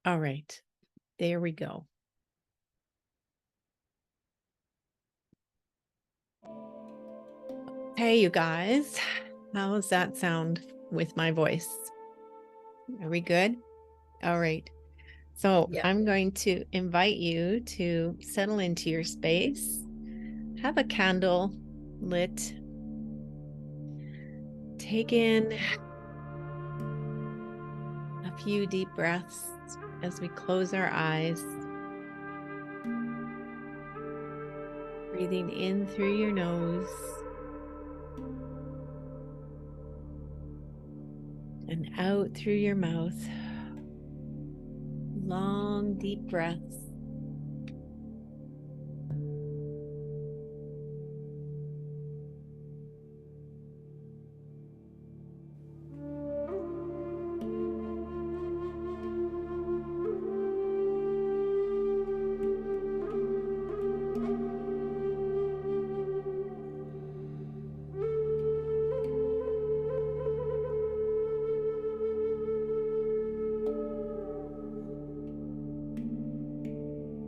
All right, there we go. Hey, you guys, how does that sound with my voice? Are we good? All right. So Yeah. I'm going to invite you to settle into your space. Have a candle lit. Take in a few deep breaths as we close our eyes. Breathing in through your nose and out through your mouth. Long, deep breaths.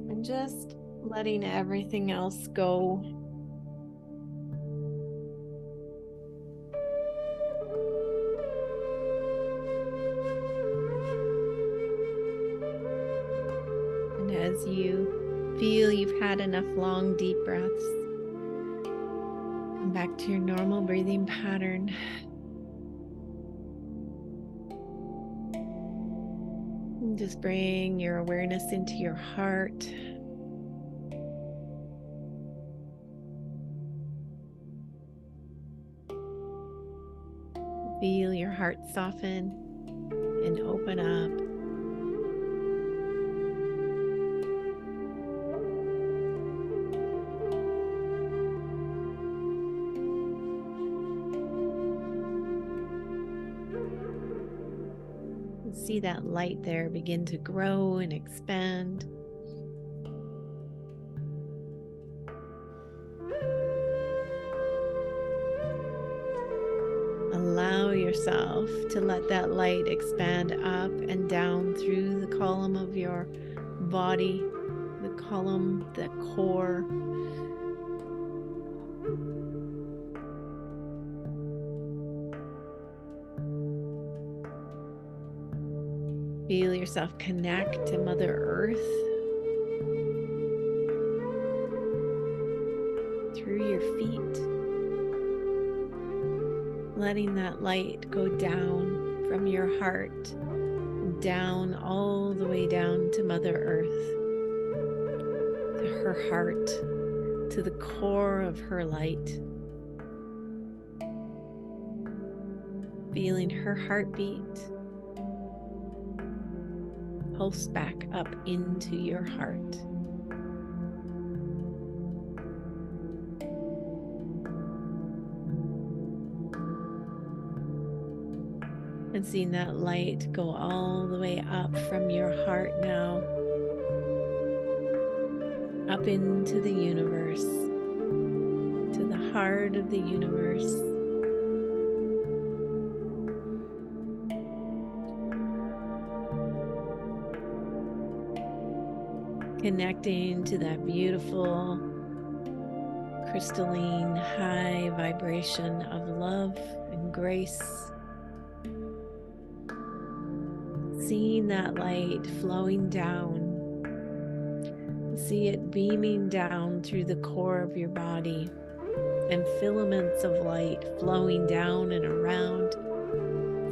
And just letting everything else go. And as you feel you've had enough long, deep breaths, come back to your normal breathing pattern. And just bring your awareness into your heart. Feel your heart soften and open up. See that light there begin to grow and expand. Allow yourself to let that light expand up and down through the column of your body, the column, the core. Feel yourself connect to Mother Earth through your feet, letting that light go down from your heart, down all the way down to Mother Earth, to her heart, to the core of her light. Feeling her heartbeat pulse back up into your heart. And seeing that light go all the way up from your heart now, up into the universe, to the heart of the universe. Connecting to that beautiful, crystalline, high vibration of love and grace. Seeing that light flowing down. See it beaming down through the core of your body, and filaments of light flowing down and around,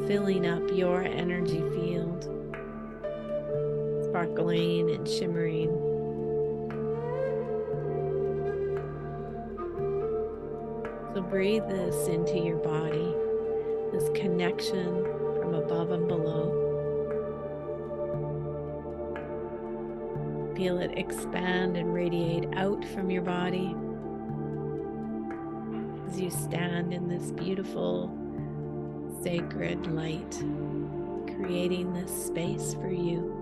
filling up your energy field, sparkling and shimmering. So breathe this into your body, this connection from above and below. Feel it expand and radiate out from your body as you stand in this beautiful, sacred light, creating this space for you.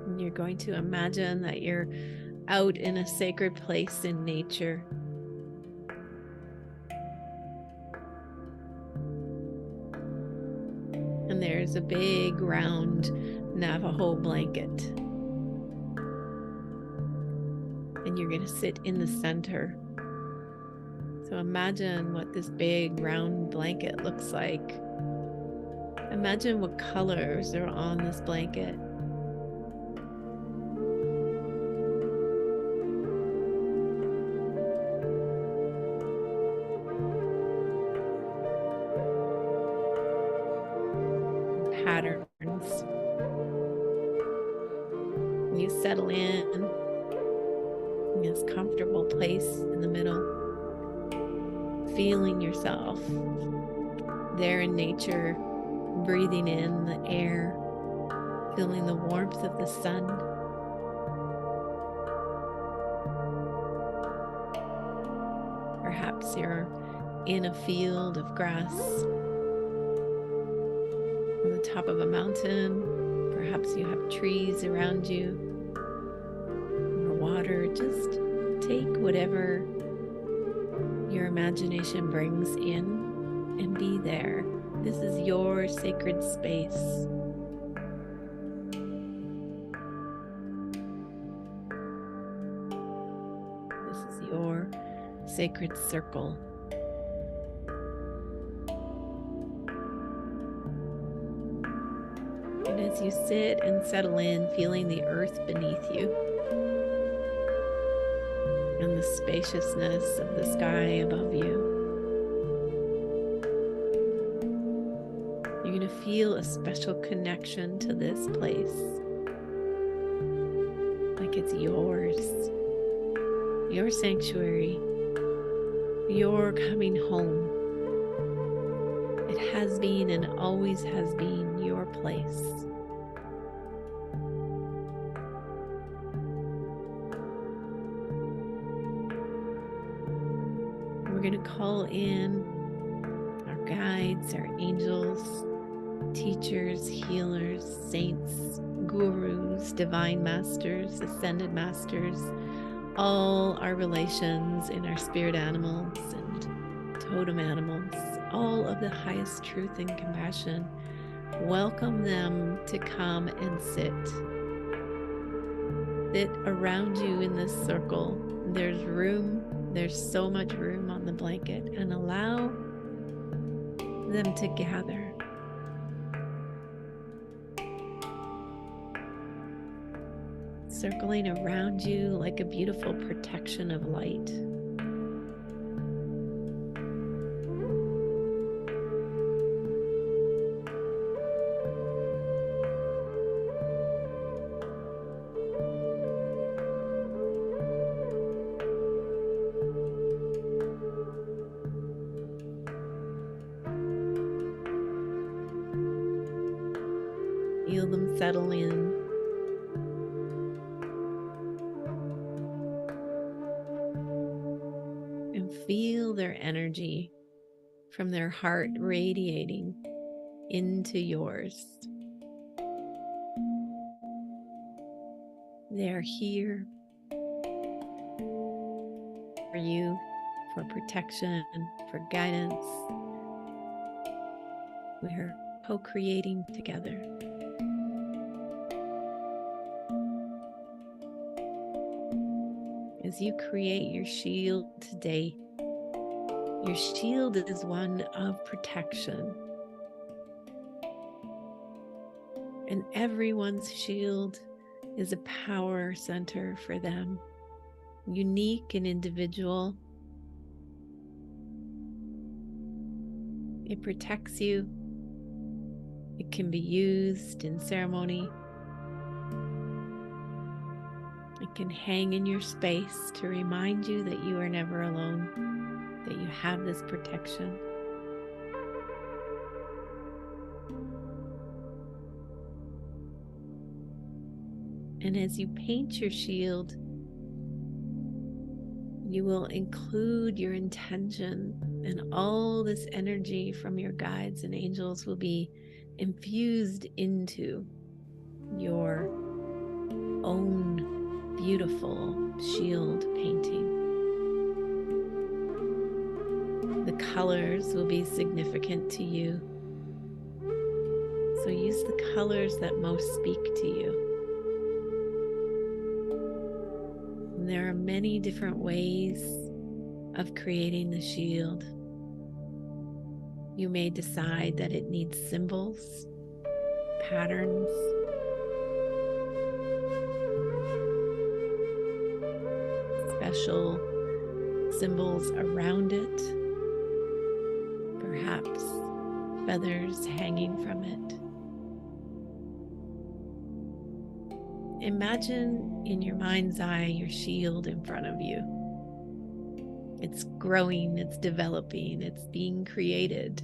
And you're going to imagine that you're out in a sacred place in nature. And there's a big round Navajo blanket. And you're going to sit in the center. So imagine what this big round blanket looks like. Imagine what colors are on this blanket. Patterns. And you settle in this comfortable place in the middle, feeling yourself there in nature, breathing in the air, feeling the warmth of the sun. Perhaps you're in a field of grass on the top of a mountain. Perhaps you have trees around you or water. Just take whatever your imagination brings in and be there. This is your sacred space. This is your sacred circle. And as you sit and settle in, feeling the earth beneath you and the spaciousness of the sky above you, you're going to feel a special connection to this place, like it's yours, your sanctuary, your coming home. It has been and always has been your place. We're going to call in our guides, our angels, teachers, healers, saints, gurus, divine masters, ascended masters, all our relations in our spirit animals and totem animals, all of the highest truth and compassion. Welcome them to come and sit around you in this circle. There's room. There's so much room on the blanket, and allow them to gather. Circling around you like a beautiful protection of light. Feel them settle in. And feel their energy from their heart radiating into yours. They are here for you, for protection, for guidance. We are co-creating together. As you create your shield today, your shield is one of protection. And everyone's shield is a power center for them, unique and individual. It protects you. It can be used in ceremony. It can hang in your space to remind you that you are never alone, that you have this protection. And as you paint your shield, you will include your intention, and all this energy from your guides and angels will be infused into your own beautiful shield painting. The colors will be significant to you. So use the colors that most speak to you. And there are many different ways of creating the shield. You may decide that it needs symbols, patterns, special symbols around it, perhaps feathers hanging from it. Imagine in your mind's eye your shield in front of you. It's growing, it's developing, it's being created.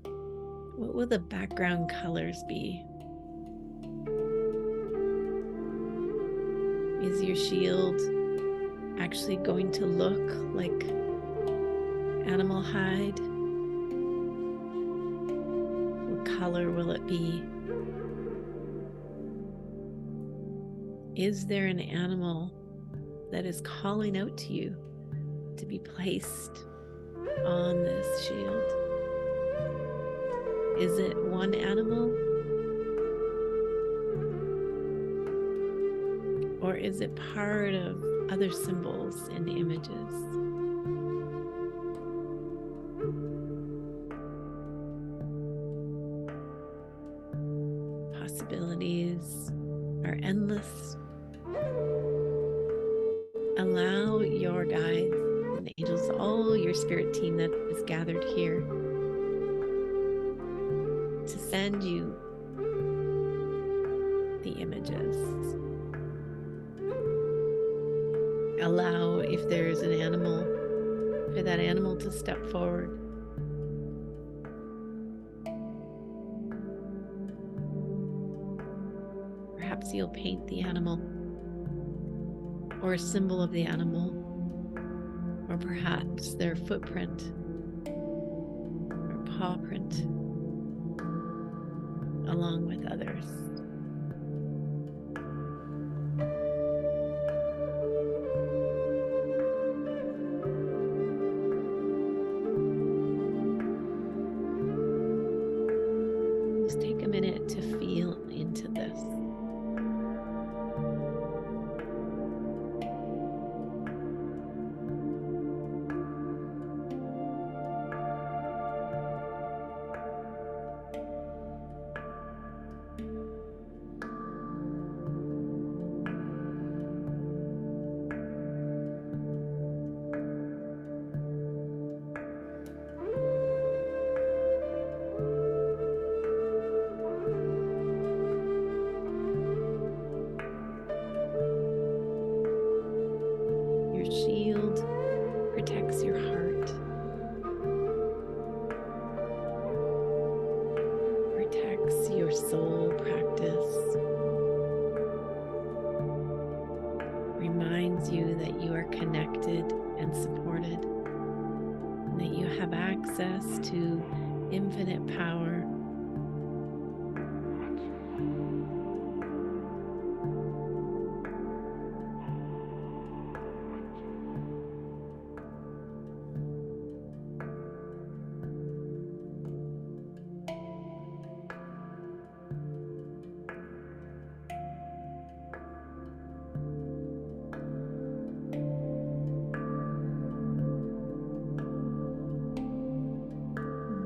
What will the background colors be? Is your shield actually going to look like animal hide? What color will it be? Is there an animal that is calling out to you to be placed on this shield? Is it one animal? Or is it part of other symbols and images? Possibilities are endless. Allow your guides and angels, all your spirit team that is gathered here, to send you the images. Allow, if there's an animal, for that animal to step forward. Perhaps you'll paint the animal, or a symbol of the animal, or perhaps their footprint or paw print, along with others. Just take a minute to feel into this. Your shield protects your heart, protects your soul practice, reminds you that you are connected and supported, and that you have access to infinite power.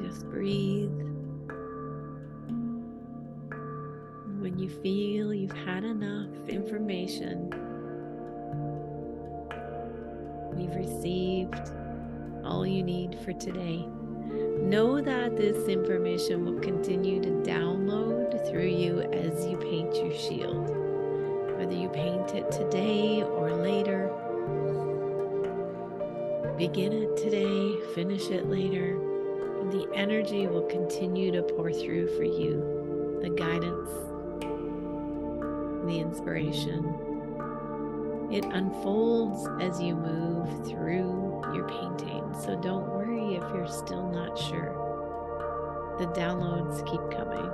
Just breathe. When you feel you've had enough information, you've received all you need for today, know that this information will continue to download through you as you paint your shield. Whether you paint it today or later, begin it today, finish it later, and the energy will continue to pour through for you, the guidance, the inspiration. It unfolds as you move through your painting, so don't worry if you're still not sure. The downloads keep coming.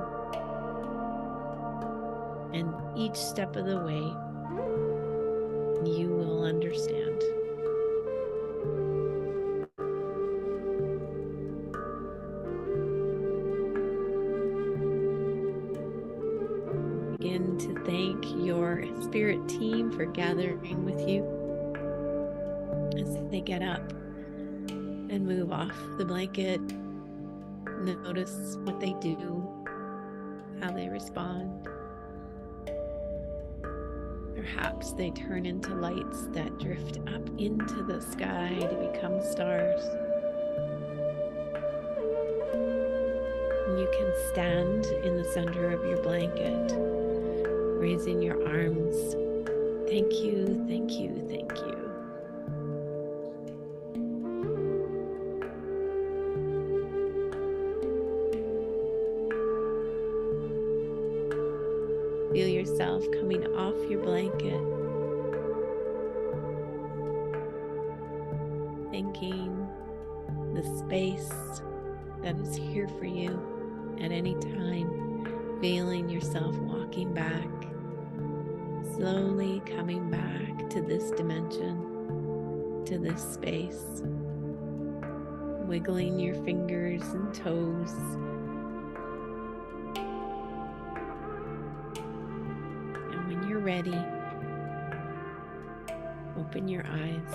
And each step of the way, you will understand. thank your spirit team for gathering with you as they get up and move off the blanket. Notice what they do, how they respond. Perhaps they turn into lights that drift up into the sky to become stars. And you can stand in the center of your blanket, raising your arms. Thank you, thank you, thank you. Feel yourself coming off your blanket, thanking the space that is here for you at any time, feeling yourself walking back, slowly coming back to this dimension, to this space, wiggling your fingers and toes. And when you're ready, open your eyes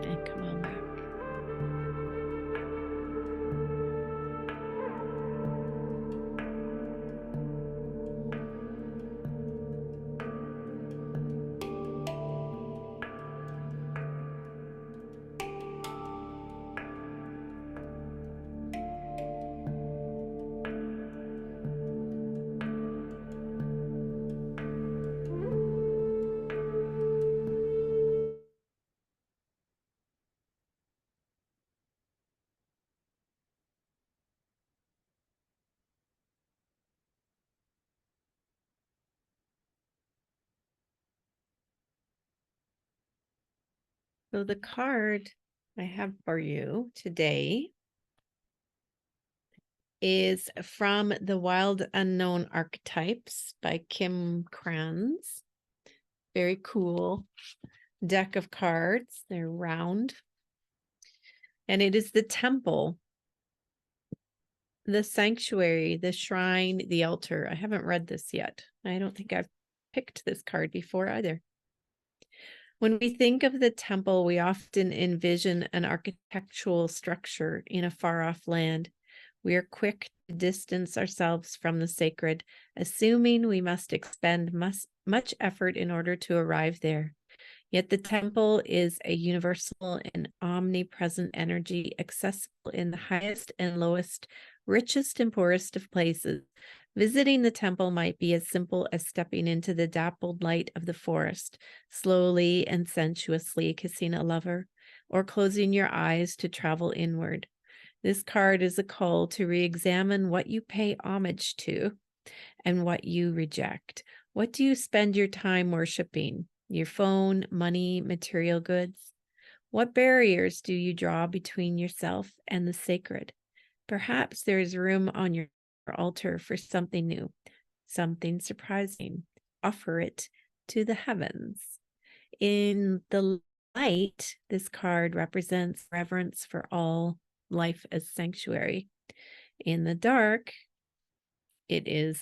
and come on back. So the card I have for you today is from The Wild Unknown Archetypes by Kim Kranz. Very cool deck of cards. They're round. And it is the temple, the sanctuary, the shrine, the altar. I haven't read this yet. I don't think I've picked this card before either. When we think of the temple, we often envision an architectural structure in a far-off land. We are quick to distance ourselves from the sacred, assuming we must expend much effort in order to arrive there. Yet the temple is a universal and omnipresent energy, accessible in the highest and lowest, richest and poorest of places. Visiting the temple might be as simple as stepping into the dappled light of the forest, slowly and sensuously kissing a lover, or closing your eyes to travel inward. This card is a call to re-examine what you pay homage to and what you reject. What do you spend your time worshiping? Your phone, money, material goods? What barriers do you draw between yourself and the sacred? Perhaps there is room on your altar for something new, something surprising. Offer it to the heavens. In the light, this card represents reverence for all life as sanctuary. In the dark, it is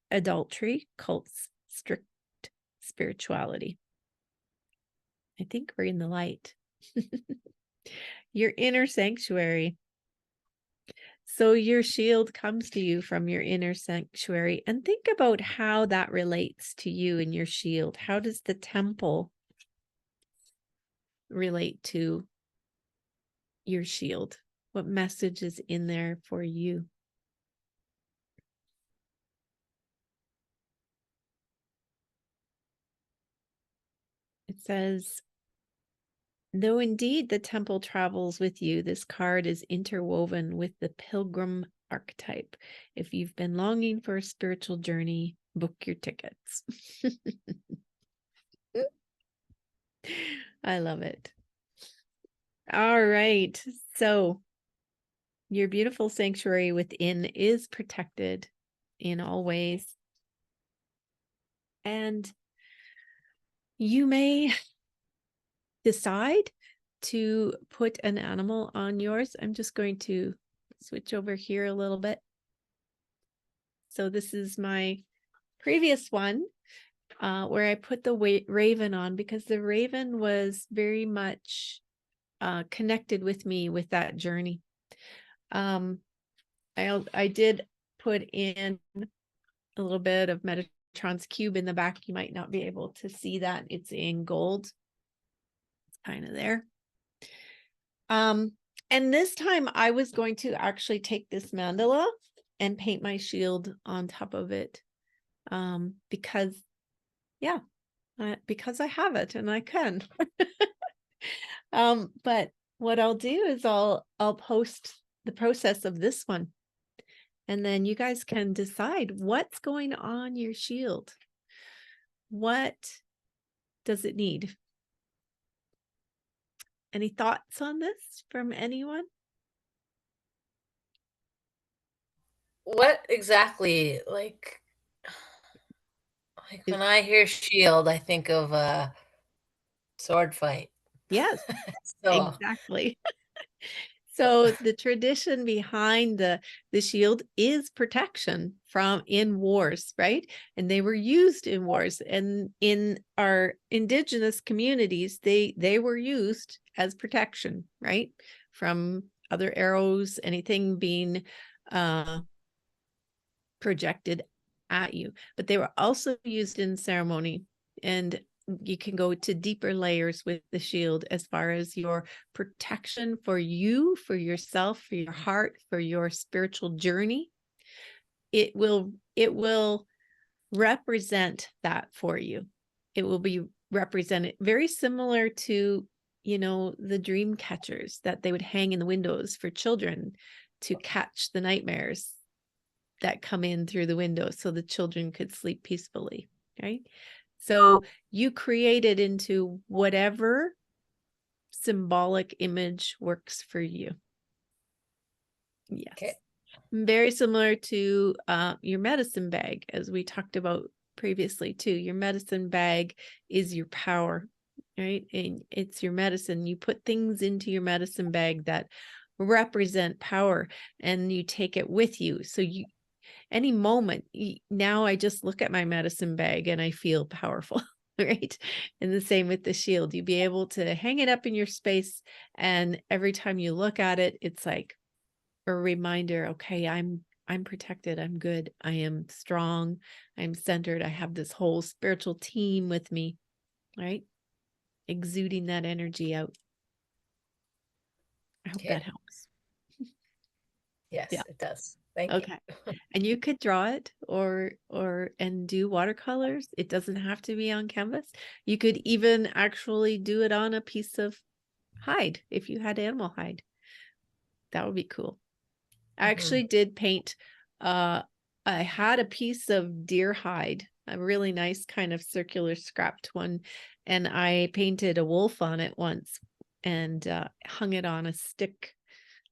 adultery, cults, strict spirituality. I think we're in the light. Your inner sanctuary. So your shield comes to you from your inner sanctuary, and think about how that relates to you and your shield. How does the temple relate to your shield? What message is in there for you? It says, though indeed the temple travels with you, this card is interwoven with the pilgrim archetype. If you've been longing for a spiritual journey, book your tickets. I love it. All right. So your beautiful sanctuary within is protected in all ways. And you may decide to put an animal on yours. I'm just going to switch over here a little bit. So this is my previous one, where I put the raven on, because the raven was very much connected with me with that journey. I did put in a little bit of Metatron's cube in the back. You might not be able to see that. It's in gold. It's kind of there. And this time I was going to actually take this mandala and paint my shield on top of it. Because I have it and I can. But what I'll do is I'll post the process of this one, and then you guys can decide what's going on your shield. What does it need? Any thoughts on this from anyone? What exactly, like when I hear shield, I think of a sword fight. Yes, So, exactly. So the tradition behind the shield is protection from in wars, right? And they were used in wars. And in our indigenous communities, they were used as protection, right? From other arrows, anything being projected at you. But they were also used in ceremony, and you can go to deeper layers with the shield as far as your protection for you, for yourself, for your heart, for your spiritual journey. It will represent that for you. It will be represented very similar to, the dream catchers that they would hang in the windows for children to catch the nightmares that come in through the window so the children could sleep peacefully, right? So you create it into whatever symbolic image works for you. Yes. okay. Very similar to your medicine bag, as we talked about previously too. Your medicine bag is your power, right? And it's your medicine. You put things into your medicine bag that represent power, and you take it with you. So any moment now, I just look at my medicine bag and I feel powerful. Right. And the same with the shield. You'd be able to hang it up in your space, and every time you look at it, it's like a reminder, okay, I'm protected, I'm good, I am strong, I'm centered, I have this whole spiritual team with me, right? Exuding that energy out. I hope that helps. Yes, Yeah. it does. Thank you. Okay. And you could draw it and do watercolors. It doesn't have to be on canvas. You could even actually do it on a piece of hide if you had animal hide. That would be cool. I actually did paint, I had a piece of deer hide, a really nice kind of circular scrapped one, and I painted a wolf on it once and hung it on a stick,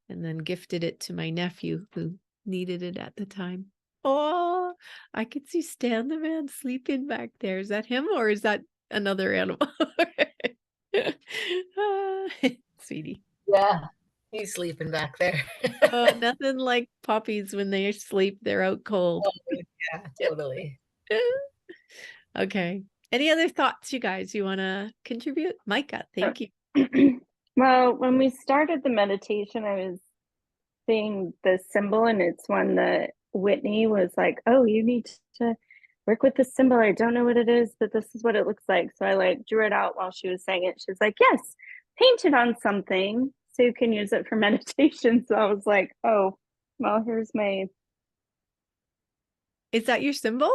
and then gifted it to my nephew who needed it at the time. Oh, I could see Stan the man sleeping back there. Is that him or is that another animal? Sweetie. Yeah, he's sleeping back there. Nothing like puppies when they sleep. They're out cold. Oh, yeah, totally. Okay. Any other thoughts, you guys, you want to contribute? Micah, thank you. Well, when we started the meditation, I was seeing the symbol, and it's one that Whitney was like, "Oh, you need to work with the symbol. I don't know what it is, but this is what it looks like." So I like drew it out while she was saying it. She's like, "Yes, paint it on something so you can use it for meditation." So I was like, "Oh, well, here's my." Is that your symbol?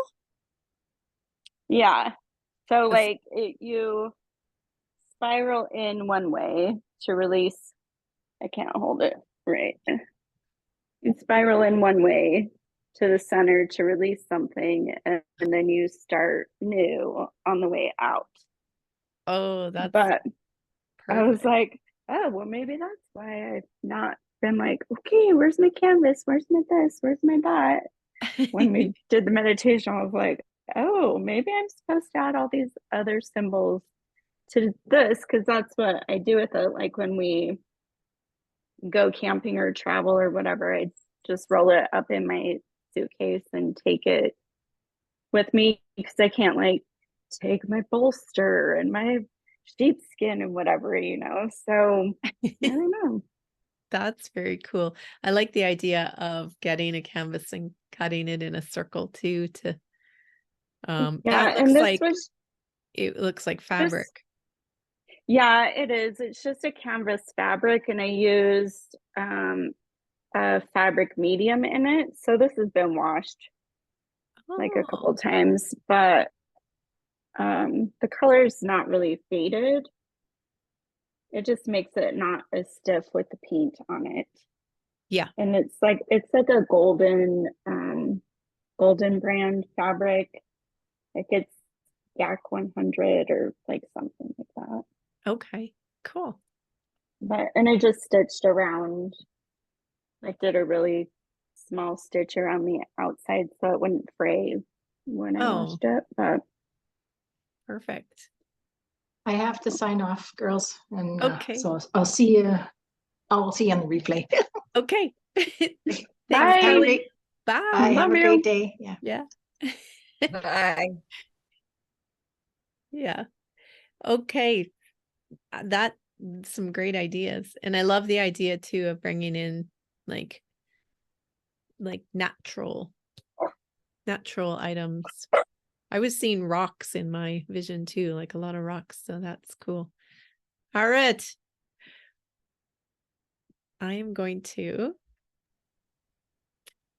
Yeah. So like you spiral in one way to release. I can't hold it right. You spiral in one way to the center to release something, and then you start new on the way out. Oh, that's But I was perfect. like, oh, well, maybe that's why I've not been like, okay, where's my canvas? Where's my this? Where's my that? When we did the meditation, I was like, oh, maybe I'm supposed to add all these other symbols to this, because that's what I do with it. Like when we go camping or travel or whatever, I just roll it up in my suitcase and take it with me because I can't like take my bolster and my sheepskin and whatever, you know. So I don't know. That's very cool. I like the idea of getting a canvas and cutting it in a circle too to Yeah, that and looks this like was it looks like just, fabric. yeah, it is. It's just a canvas fabric, and I used a fabric medium in it. So this has been washed like a couple Oh, times, but the color's not really faded. It just makes it not as stiff with the paint on it. yeah. And it's like a golden brand fabric. Like it's Yak 100 or like something like that. Okay, cool. But and I just stitched around, like did a really small stitch around the outside so it wouldn't fray when I Oh, washed it. But perfect. I have to sign off, girls, and Okay. so I'll see you. I'll see you on the replay. Okay. Thanks, Bye. Have a Kelly. great, Bye. bye. Have Love a you. great day. Yeah. Yeah. Bye. Yeah. Okay. That some great ideas. And I love the idea too of bringing in like natural items. I was seeing rocks in my vision too, like a lot of rocks. So that's cool. All right. I am going to.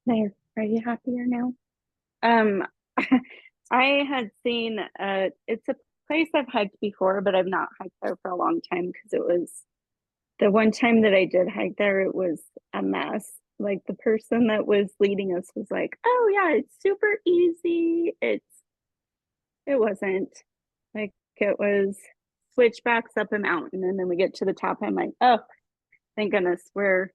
There. Are you happier now? Um, I had seen it's a place I've hiked before, but I've not hiked there for a long time because it was the one time that I did hike there, it was a mess. Like the person that was leading us was like, "Oh yeah, it's super easy." It wasn't. Like it was switchbacks up a mountain, and then we get to the top. I'm like, "Oh, thank goodness, we're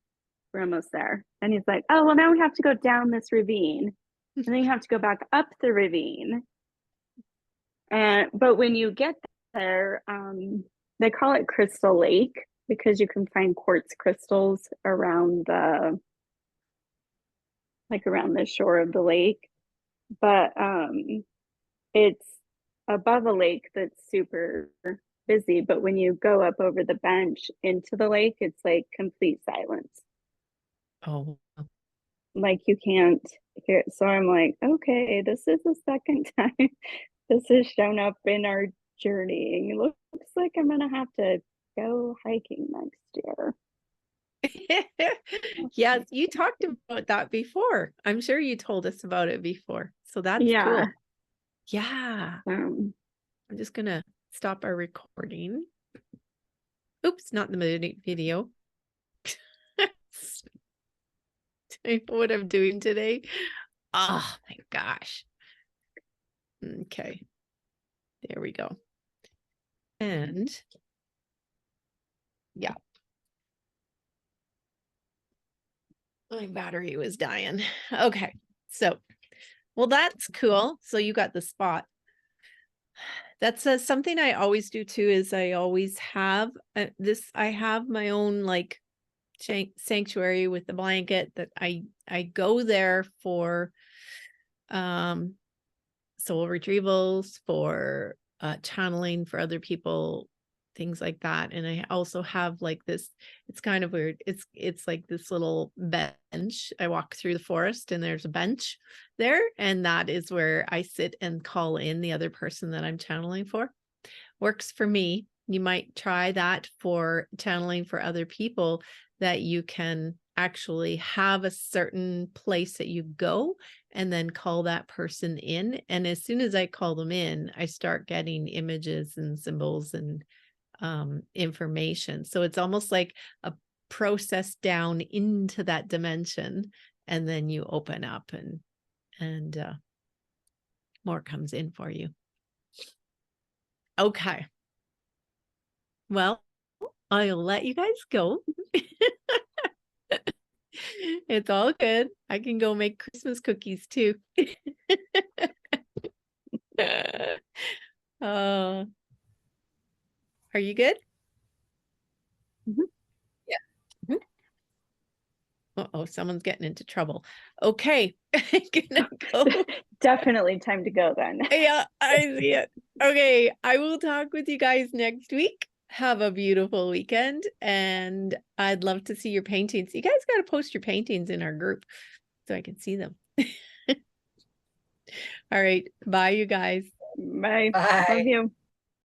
almost there." And he's like, "Oh, well, now we have to go down this ravine, and then you have to go back up the ravine." And but when you get there, they call it Crystal Lake because you can find quartz crystals around around the shore of the lake. But it's above a lake that's super busy. But when you go up over the bench into the lake, it's like complete silence. Oh, Like you can't hear it. So I'm like, okay, this is the second time this has shown up in our journey. It looks like I'm gonna have to go hiking next year. yes, you talked about that before. I'm sure you told us about it before. So that's Yeah. cool. Yeah. I'm just gonna stop our recording. Oops, not the video. I know what I'm doing today. Oh my gosh. Okay. There we go. And yeah. My battery was dying. Okay. So, well, that's cool. So you got the spot. That's something I always do too, is I always have I have my own like sanctuary with the blanket that I go there for soul retrievals, for channeling for other people, things like that. And I also have like this, it's kind of weird. It's like this little bench. I walk through the forest and there's a bench there, and that is where I sit and call in the other person that I'm channeling for. Works for me. You might try that for channeling for other people, that you can actually have a certain place that you go and then call that person in. And as soon as I call them in, I start getting images and symbols and information. So it's almost like a process down into that dimension, and then you open up and more comes in for you. Okay. Well, I'll let you guys go. It's all good. I can go make Christmas cookies too. Are you good? Mhm. Yeah. Uh-oh, someone's getting into trouble. Okay. gonna go. Definitely time to go then. Yeah, I see it. Okay, I will talk with you guys next week. Have a beautiful weekend, and I'd love to see your paintings. You guys got to post your paintings in our group so I can see them. All right, bye, you guys. Bye. Bye. Love you.